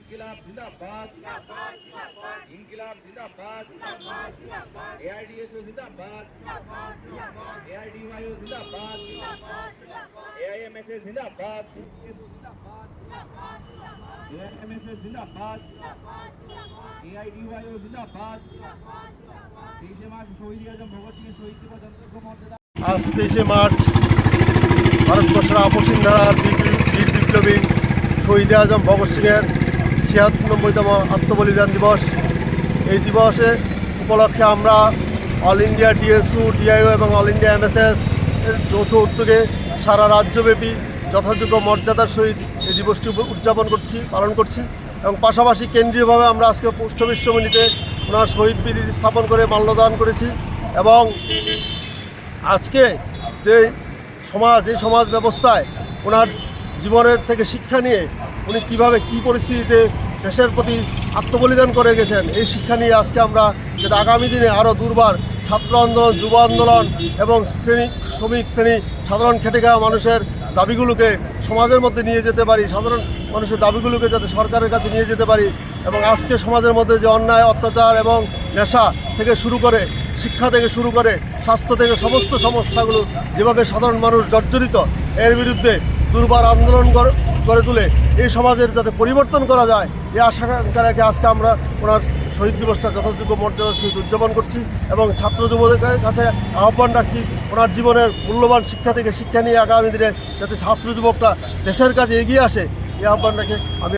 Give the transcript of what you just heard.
ইনকিলাব জিন্দাবাদ, ইনকিলাব জিন্দাবাদ, এআইডিএসও জিন্দাবাদ, এআইডিওয়াইও জিন্দাবাদ, এআইএমএসএ জিন্দাবাদ, এআইএমএসএ জিন্দাবাদ, এআইডিওয়াইও জিন্দাবাদ। 23 মার্চ শহীদ আজম ভগৎ সিং শহীদ দিবস যথাযোগ্য মর্যাদা। আজ 23 মার্চ ভারতবর্ষের আপসীন ধারার বীর বিপ্লবী শহীদ আজম ভগৎ সিংয়ের 96তম আত্মবলিদান দিবস। এই দিবসে উপলক্ষে আমরা অল ইন্ডিয়া ডিএসইউ, ডিআইও এবং অল ইন্ডিয়া এমএসএস এর যৌথ উদ্যোগে সারা রাজ্যব্যাপী যথাযোগ্য মর্যাদার সহিত এই দিবসটি পালন করছি এবং পাশাপাশি কেন্দ্রীয়ভাবে আমরা আজকে পোস্ট অফিস সমিতিতে ওনার শহীদ বেদি স্থাপন করে মাল্যদান করেছি। এবং আজকে যে এই সমাজ ব্যবস্থায় ওনার জীবনের থেকে শিক্ষা নিয়ে উনি কীভাবে কী পরিস্থিতিতে দেশের প্রতি আত্মবলিদান করে গেছেন, এই শিক্ষা নিয়ে আজকে আমরা যাতে আগামী দিনে আরও দুর্বার ছাত্র আন্দোলন, যুব আন্দোলন এবং শ্রমিক শ্রেণী, সাধারণ খেটে খাওয়া মানুষের দাবিগুলোকে সমাজের মধ্যে নিয়ে যেতে পারি, সাধারণ মানুষের দাবিগুলোকে যাতে সরকারের কাছে নিয়ে যেতে পারি এবং আজকে সমাজের মধ্যে যে অন্যায়, অত্যাচার এবং নেশা থেকে শুরু করে, শিক্ষা থেকে শুরু করে, স্বাস্থ্য থেকে সমস্ত সমস্যাগুলো যেভাবে সাধারণ মানুষ জর্জরিত, এর বিরুদ্ধে দুর্বার আন্দোলন গড়ে তুলে এই সমাজের যাতে পরিবর্তন করা যায়, এই আশাকাঙ্ক্ষা রেখে আজকে আমরা ওনার শহীদ দিবসটা যথাযোগ্য মর্যাদার সহিত উদযাপন করছি এবং ছাত্র যুবদের কাছে আহ্বান রাখছি ওনার জীবনের মূল্যবান শিক্ষা থেকে শিক্ষা নিয়ে আগামী দিনে যাতে ছাত্র যুবকরা দেশের কাছে এগিয়ে আসে, এই আহ্বান রেখে আমি